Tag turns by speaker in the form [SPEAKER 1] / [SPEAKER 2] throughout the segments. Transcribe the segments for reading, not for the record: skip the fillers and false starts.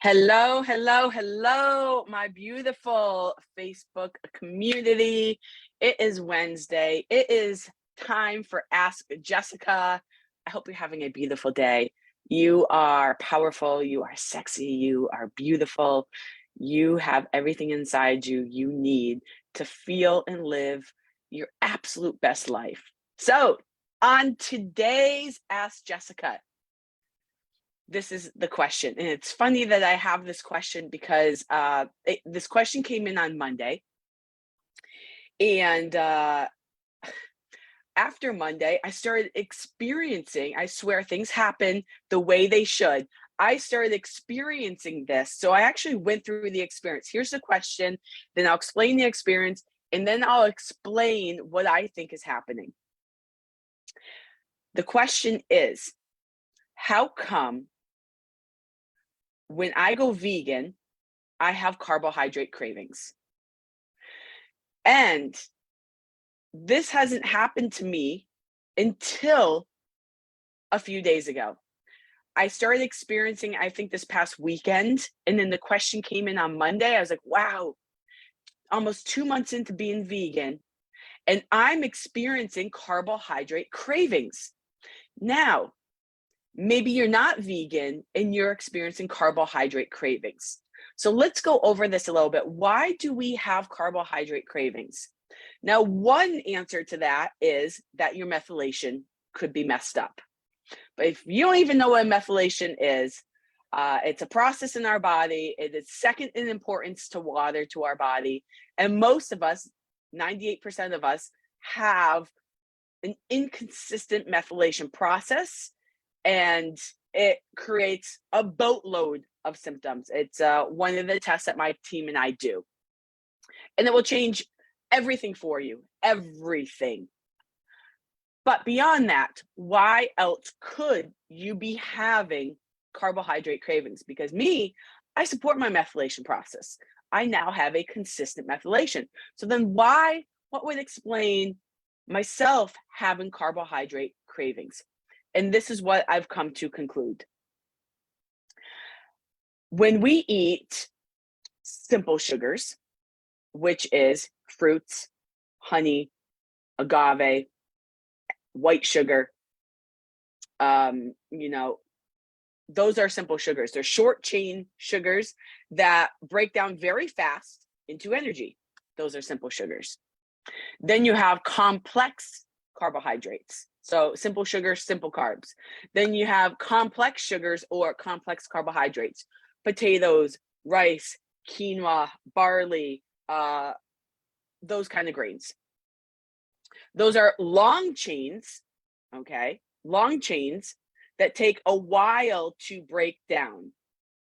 [SPEAKER 1] Hello, hello, hello, my beautiful Facebook community. It is Wednesday. It is time for Ask Jessica. I hope you're having a beautiful day. You are powerful, you are sexy, you are beautiful. You have everything inside you you need to feel and live your absolute best life. So, on today's Ask Jessica, this is the question. And it's funny that I have this question because this question came in on Monday. And after Monday, I started experiencing, I swear things happen the way they should. I started experiencing this. So I actually went through the experience. Here's the question, then I'll explain the experience, and then I'll explain what I think is happening. The question is, how come when I go vegan, I have carbohydrate cravings? And this hasn't happened to me until a few days ago. I started experiencing, I think this past weekend, and then the question came in on Monday. I was like, wow, almost 2 months into being vegan, and I'm experiencing carbohydrate cravings. Now, maybe you're not vegan and you're experiencing carbohydrate cravings. So let's go over this a little bit. Why do we have carbohydrate cravings? Now, one answer to that is that your methylation could be messed up. But if you don't even know what methylation is, it's a process in our body. It is second in importance to water to our body. And most of us, 98% of us, have an inconsistent methylation process, and it creates a boatload of symptoms. It's one of the tests that my team and I do. And it will change everything for you, everything. But beyond that, why else could you be having carbohydrate cravings? Because me, I support my methylation process. I now have a consistent methylation. So then what would explain myself having carbohydrate cravings? And this is what I've come to conclude. When we eat simple sugars, which is fruits, honey, agave, white sugar, those are simple sugars. They're short chain sugars that break down very fast into energy. Those are simple sugars. Then you have complex carbohydrates. So simple sugars, simple carbs. Then you have complex sugars or complex carbohydrates, potatoes, rice, quinoa, barley, those kind of grains. Those are long chains, okay? Long chains that take a while to break down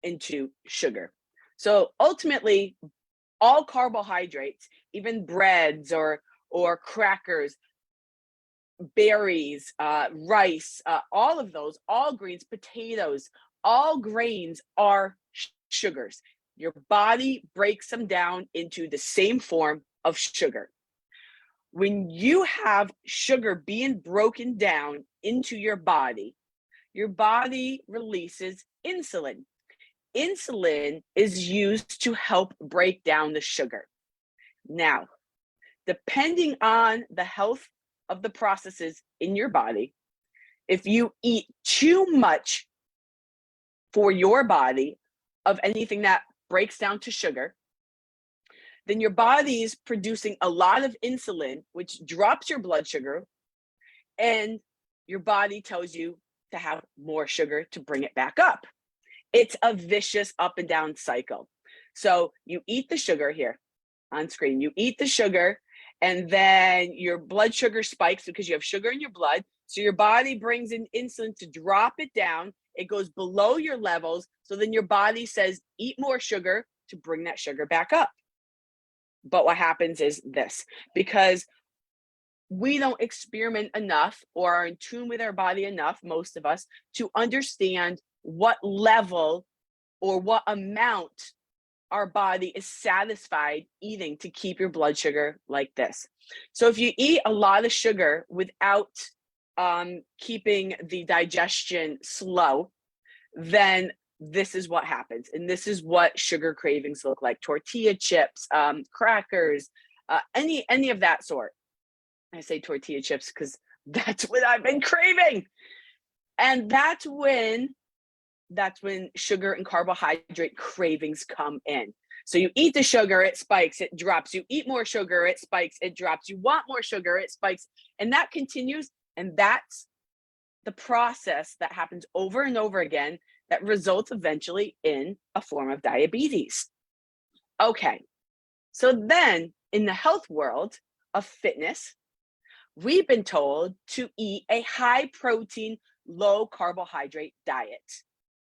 [SPEAKER 1] into sugar. So ultimately, all carbohydrates, even breads or crackers, berries, rice, all of those, all greens, potatoes, all grains are sugars. Your body breaks them down into the same form of sugar. When you have sugar being broken down into your body releases insulin. Insulin is used to help break down the sugar. Now, depending on the health of the processes in your body, if you eat too much for your body of anything that breaks down to sugar, then your body is producing a lot of insulin, which drops your blood sugar, and your body tells you to have more sugar to bring it back up. It's a vicious up and down cycle. So you eat the sugar here on screen, you eat the sugar, and then your blood sugar spikes because you have sugar in your blood. So your body brings in insulin to drop it down. It goes below your levels. So then your body says, eat more sugar to bring that sugar back up. But what happens is this, because we don't experiment enough or are in tune with our body enough, most of us, to understand what level or what amount our body is satisfied eating to keep your blood sugar like this. So if you eat a lot of sugar without keeping the digestion slow, then this is what happens. And this is what sugar cravings look like. Tortilla chips, crackers, any of that sort. I say tortilla chips because that's what I've been craving. And that's when sugar and carbohydrate cravings come in. So you eat the sugar, it spikes, it drops. You eat more sugar, it spikes, it drops. You want more sugar, it spikes. And that continues. And that's the process that happens over and over again that results eventually in a form of diabetes. Okay, so then in the health world of fitness, we've been told to eat a high protein, low carbohydrate diet.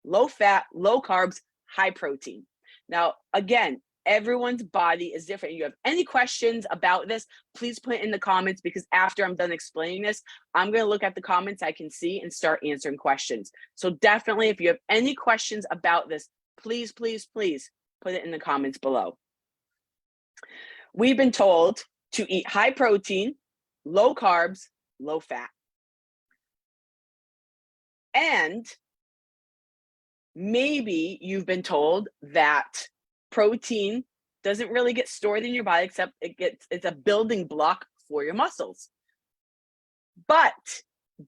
[SPEAKER 1] Low fat, low carbs, high protein. Now, again, everyone's body is different. You have any questions about this, please put it in the comments, because after I'm done explaining this, I'm going to look at the comments I can see and start answering questions. So definitely, if you have any questions about this, please, please, please put it in the comments below. We've been told to eat high protein, low carbs, low fat. And maybe you've been told that protein doesn't really get stored in your body, except it's a building block for your muscles. But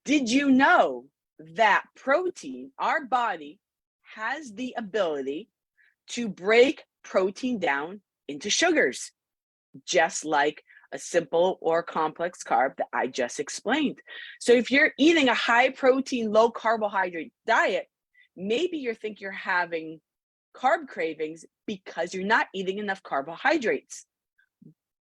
[SPEAKER 1] did you know that protein, our body has the ability to break protein down into sugars, just like a simple or complex carb that I just explained. So if you're eating a high protein, low carbohydrate diet, maybe you think you're having carb cravings because you're not eating enough carbohydrates.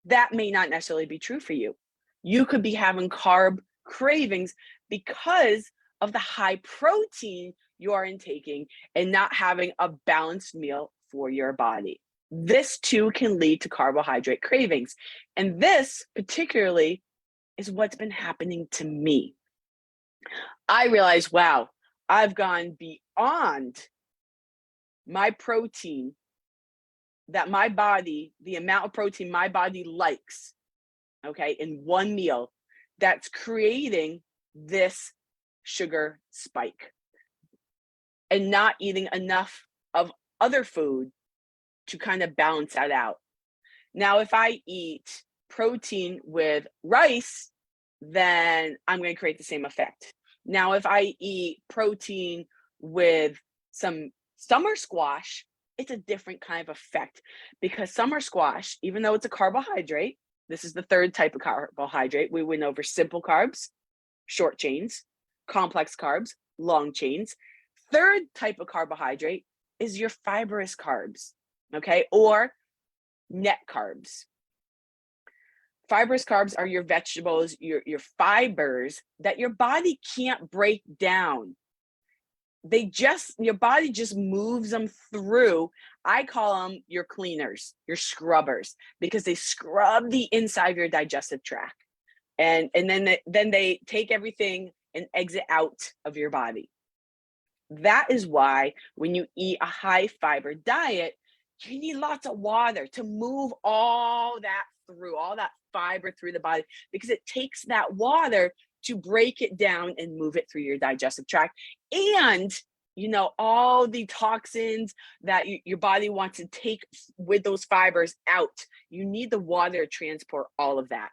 [SPEAKER 1] That may not necessarily be true for you. You could be having carb cravings because of the high protein you are intaking and not having a balanced meal for your body. This too can lead to carbohydrate cravings. And this particularly is what's been happening to me. I realized, wow, I've gone beyond my protein that my body, the amount of protein my body likes, okay, in one meal, that's creating this sugar spike and not eating enough of other food to kind of balance that out. Now, if I eat protein with rice, then I'm going to create the same effect. Now, if I eat protein with some summer squash, it's a different kind of effect, because summer squash, even though it's a carbohydrate, this is the third type of carbohydrate. We went over simple carbs, short chains, complex carbs, long chains. Third type of carbohydrate is your fibrous carbs, okay, or net carbs. Fibrous carbs are your vegetables, your fibers that your body can't break down. Your body just moves them through. I call them your cleaners, your scrubbers, because they scrub the inside of your digestive tract. And then they take everything and exit out of your body. That is why when you eat a high fiber diet, you need lots of water to move all that fiber through the body, because it takes that water to break it down and move it through your digestive tract. And all the toxins that your body wants to take with those fibers out, you need the water to transport all of that.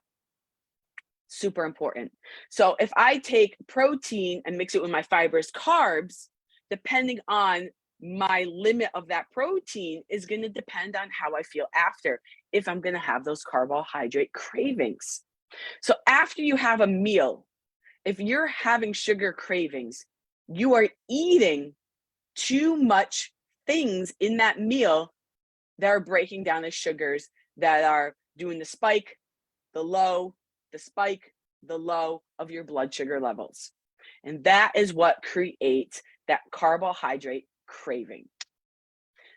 [SPEAKER 1] Super important. So if I take protein and mix it with my fibrous carbs, depending on my limit of that protein is going to depend on how I feel after, if I'm going to have those carbohydrate cravings. So after you have a meal, if you're having sugar cravings, you are eating too much things in that meal that are breaking down the sugars, that are doing the spike, the low, the spike, the low of your blood sugar levels. And that is what creates that carbohydrate craving.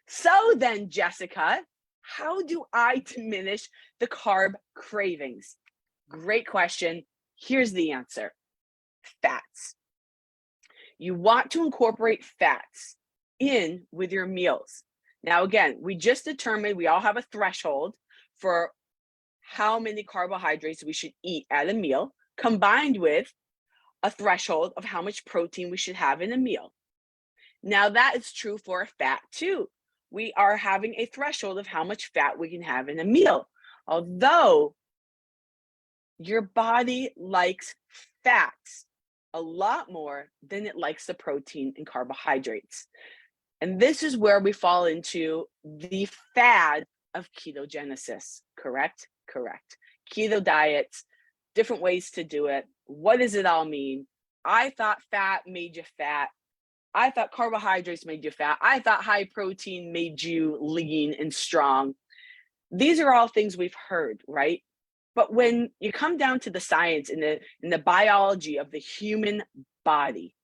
[SPEAKER 1] So then, Jessica, how do I diminish the carb cravings? Great question. Here's the answer. Fats. You want to incorporate fats in with your meals. Now, again, we just determined we all have a threshold for how many carbohydrates we should eat at a meal, combined with a threshold of how much protein we should have in a meal. Now, that is true for fat too. We are having a threshold of how much fat we can have in a meal. Although your body likes fats a lot more than it likes the protein and carbohydrates. And this is where we fall into the fad of ketogenesis, correct? Correct. Keto diets, different ways to do it. What does it all mean? I thought fat made you fat. I thought carbohydrates made you fat. I thought high protein made you lean and strong. These are all things we've heard, right? But when you come down to the science and the biology of the human body,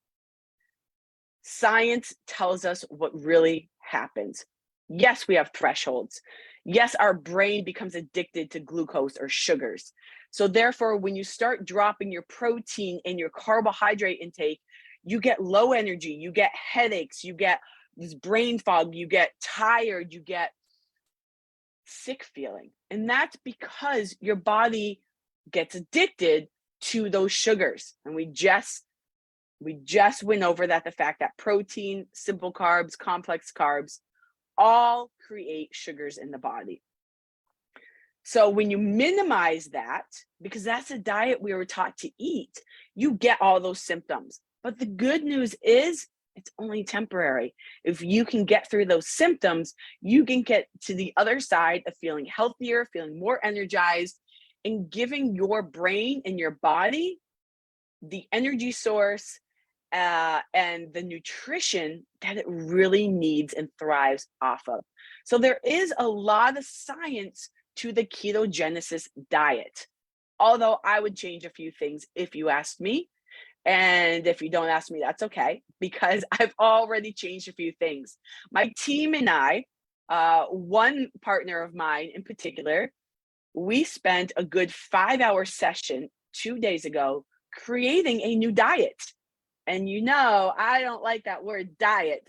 [SPEAKER 1] science tells us what really happens. Yes, we have thresholds. Yes, our brain becomes addicted to glucose or sugars. So therefore, when you start dropping your protein and your carbohydrate intake, you get low energy, you get headaches, you get this brain fog, you get tired, you get sick feeling. And that's because your body gets addicted to those sugars. And we just went over that, the fact that protein, simple carbs, complex carbs all create sugars in the body. So when you minimize that, because that's a diet we were taught to eat, you get all those symptoms. But the good news is it's only temporary. If you can get through those symptoms, you can get to the other side of feeling healthier, feeling more energized, and giving your brain and your body the energy source and the nutrition that it really needs and thrives off of. So there is a lot of science to the ketogenesis diet. Although I would change a few things if you asked me. And if you don't ask me, that's okay, because I've already changed a few things. My team and I, one partner of mine in particular, we spent a good 5-hour session 2 days ago creating a new diet. And I don't like that word diet,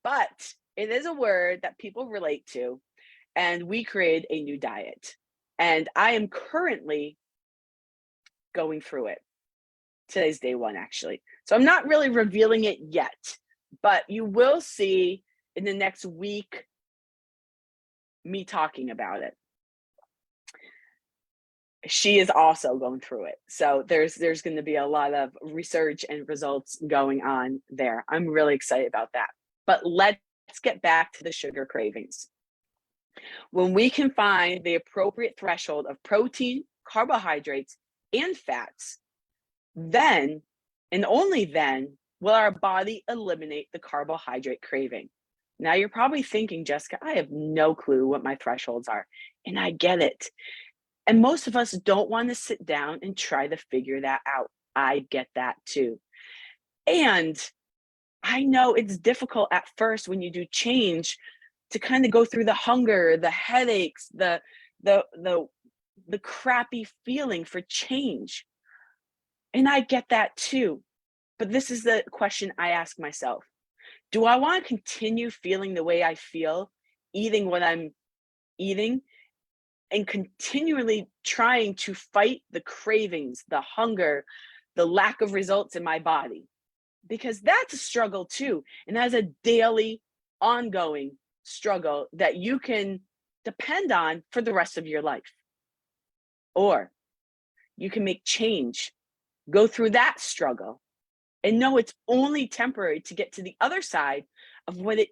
[SPEAKER 1] but it is a word that people relate to. And we created a new diet. And I am currently going through it. Today's day one, actually. So I'm not really revealing it yet, but you will see in the next week me talking about it. She is also going through it. So there's going to be a lot of research and results going on there. I'm really excited about that. But let's get back to the sugar cravings. When we can find the appropriate threshold of protein, carbohydrates, and fats, then and only then will our body eliminate the carbohydrate craving. Now you're probably thinking, Jessica, I have no clue what my thresholds are. And I get it. And most of us don't want to sit down and try to figure that out. I get that too. And I know it's difficult at first when you do change to kind of go through the hunger, the headaches, the crappy feeling for change. And I get that too. But this is the question I ask myself. Do I want to continue feeling the way I feel, eating what I'm eating, and continually trying to fight the cravings, the hunger, the lack of results in my body? Because that's a struggle too. And that's a daily, ongoing struggle that you can depend on for the rest of your life. Or you can make change, go through that struggle, and know it's only temporary to get to the other side of what it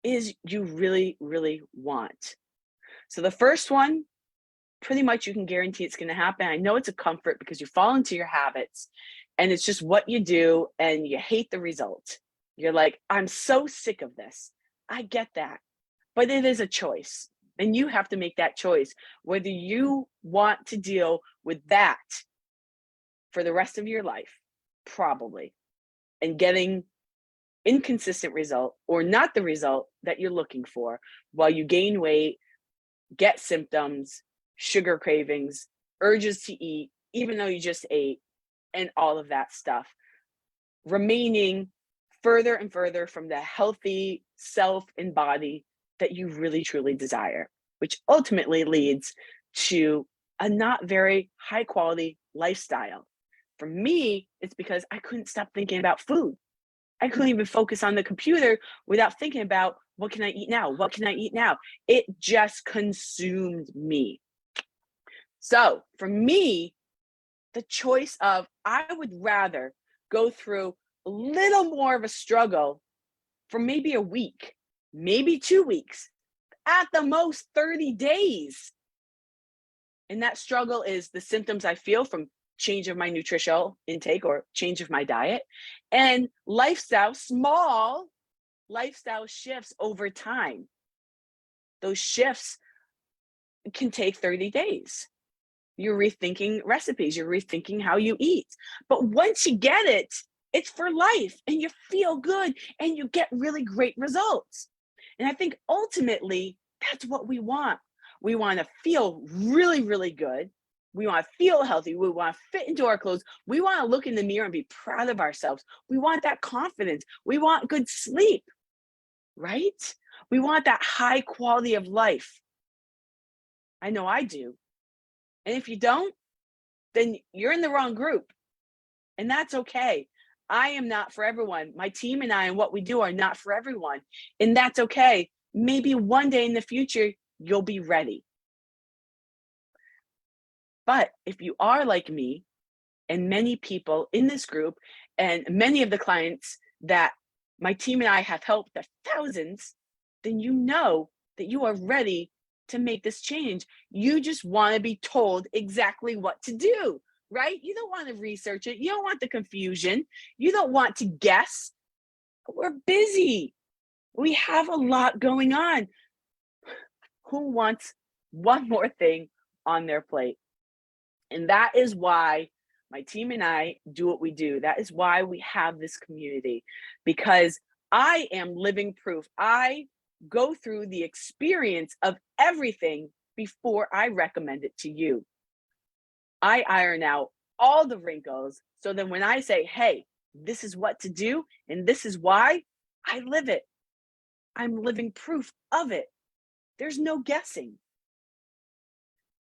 [SPEAKER 1] is you really, really want. So the first one, pretty much you can guarantee it's going to happen. I know it's a comfort because you fall into your habits and it's just what you do and you hate the result. You're like, I'm so sick of this. I get that. But it is a choice. And you have to make that choice, whether you want to deal with that for the rest of your life, probably, and getting inconsistent result or not the result that you're looking for while you gain weight, get symptoms, sugar cravings, urges to eat, even though you just ate, and all of that stuff, remaining further and further from the healthy self and body that you really truly desire, which ultimately leads to a not very high quality lifestyle. For me, it's because I couldn't stop thinking about food. I couldn't even focus on the computer without thinking about, what can I eat now? What can I eat now? It just consumed me. So for me, the choice of, I would rather go through a little more of a struggle for maybe a week, maybe 2 weeks, at the most 30 days. And that struggle is the symptoms I feel from change of my nutritional intake or change of my diet, and small lifestyle shifts over time. Those shifts can take 30 days. You're rethinking recipes, you're rethinking how you eat. But once you get it, it's for life, and you feel good and you get really great results. And I think ultimately that's what we want. We want to feel really, really good. We want to feel healthy. We want to fit into our clothes. We want to look in the mirror and be proud of ourselves. We want that confidence. We want good sleep, right? We want that high quality of life. I know I do. And if you don't, then you're in the wrong group. And that's okay. I am not for everyone. My team and I and what we do are not for everyone. And that's okay. Maybe one day in the future, you'll be ready. But if you are like me and many people in this group and many of the clients that my team and I have helped, the thousands, then you know that you are ready to make this change. You just want to be told exactly what to do, right? You don't want to research it. You don't want the confusion. You don't want to guess. We're busy. We have a lot going on. Who wants one more thing on their plate? And that is why my team and I do what we do. That is why we have this community, because I am living proof. I go through the experience of everything before I recommend it to you. I iron out all the wrinkles. So then when I say, hey, this is what to do, and this is why, I live it. I'm living proof of it. There's no guessing.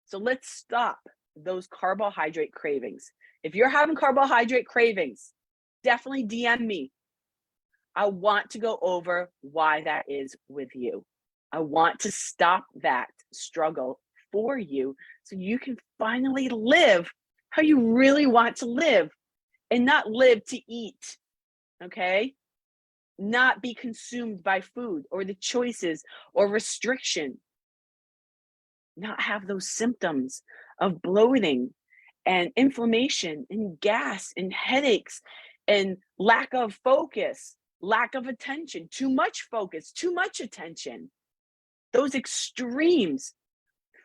[SPEAKER 1] So let's stop those carbohydrate cravings. If you're having carbohydrate cravings, definitely DM me. I want to go over why that is with you. I want to stop that struggle for you so you can finally live how you really want to live, and not live to eat, okay? Not be consumed by food or the choices or restriction. Not have those symptoms of bloating and inflammation and gas and headaches and lack of focus, lack of attention, too much focus, too much attention. Those extremes,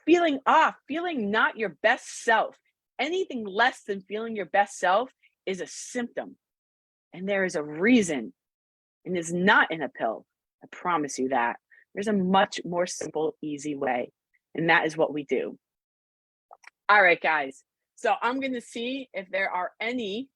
[SPEAKER 1] feeling off, feeling not your best self. Anything less than feeling your best self is a symptom. And there is a reason, and it's not in a pill. I promise you that. There's a much more simple, easy way. And that is what we do. All right, guys. So I'm going to see if there are any,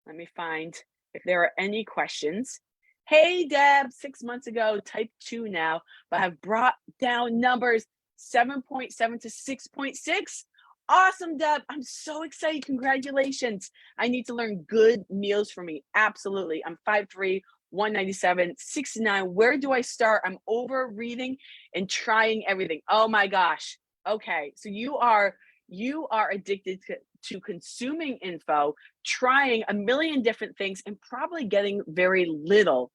[SPEAKER 1] let me find if there are any questions. Hey, Deb, 6 months ago, type 2 now, but have brought down numbers 7.7 to 6.6. Awesome, Deb. I'm so excited. Congratulations. I need to learn good meals for me. Absolutely. I'm 5'3", 197, 69. Where do I start? I'm over reading and trying everything. Oh my gosh. Okay. So you are addicted to consuming info, trying a million different things, and probably getting very little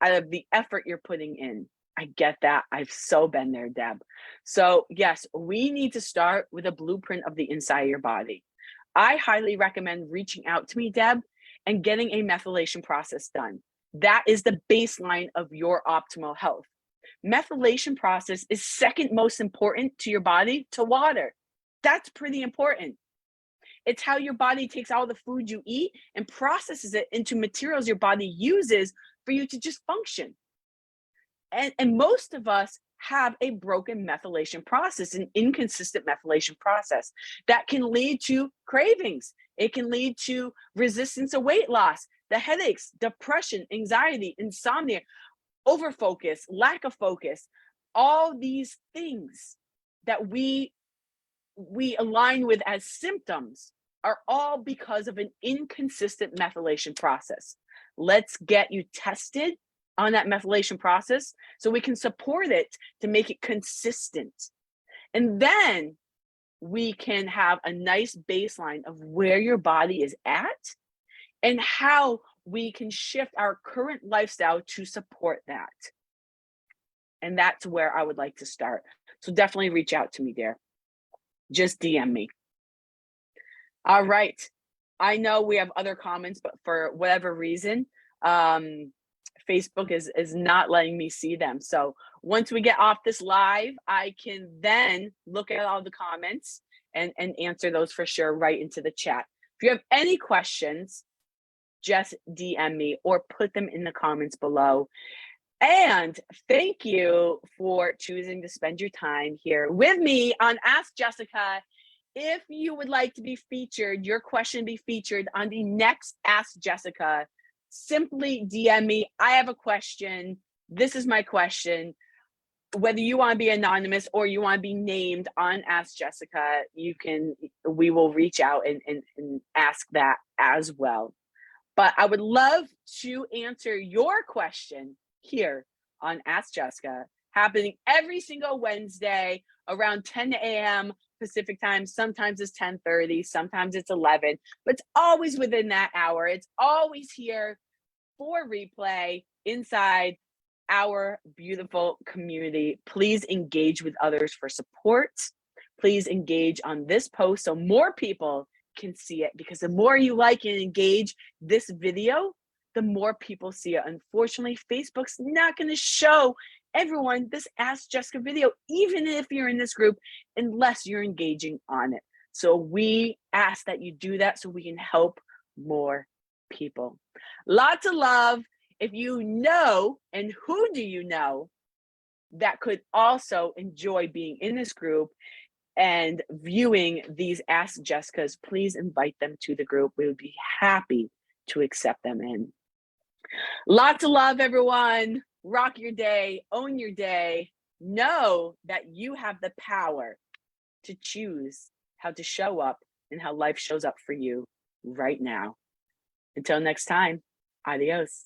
[SPEAKER 1] out of the effort you're putting in. I get that. I've so been there, Deb. So yes, we need to start with a blueprint of the inside of your body. I highly recommend reaching out to me, Deb, and getting a methylation process done. That is the baseline of your optimal health. Methylation process is second most important to your body to water. That's pretty important. It's how your body takes all the food you eat and processes it into materials your body uses for you to just function. And most of us have a broken methylation process, an inconsistent methylation process that can lead to cravings. It can lead to resistance to weight loss, the headaches, depression, anxiety, insomnia, overfocus, lack of focus. All these things that we align with as symptoms are all because of an inconsistent methylation process. Let's get you tested on that methylation process so we can support it to make it consistent. And then we can have a nice baseline of where your body is at and how we can shift our current lifestyle to support that. And that's where I would like to start. So definitely reach out to me there. Just DM me. All right. I know we have other comments, but for whatever reason, Facebook is not letting me see them. So once we get off this live, I can then look at all the comments and answer those for sure right into the chat. If you have any questions, just DM me or put them in the comments below. And thank you for choosing to spend your time here with me on Ask Jessica. If you would like to be featured, your question be featured on the next Ask Jessica, simply DM me. I have a question. This is my question. Whether you want to be anonymous or you want to be named on Ask Jessica, we will reach out and ask that as well. But I would love to answer your question here on Ask Jessica, happening every single Wednesday around 10 a.m. Pacific time. Sometimes it's 10:30, sometimes it's 11, but it's always within that hour. It's always here for replay inside our beautiful community. Please engage with others for support. Please engage on this post so more people can see it, because the more you like and engage this video, the more people see it. Unfortunately, Facebook's not going to show everyone this Ask Jessica video, even if you're in this group, unless you're engaging on it. So we ask that you do that so we can help more people. Lots of love. If you know, and who do you know that could also enjoy being in this group and viewing these Ask Jessicas, please invite them to the group. We would be happy to accept them in. Lots of love, everyone. Rock your day, own your day. Know that you have the power to choose how to show up and how life shows up for you right now. Until next time, adios.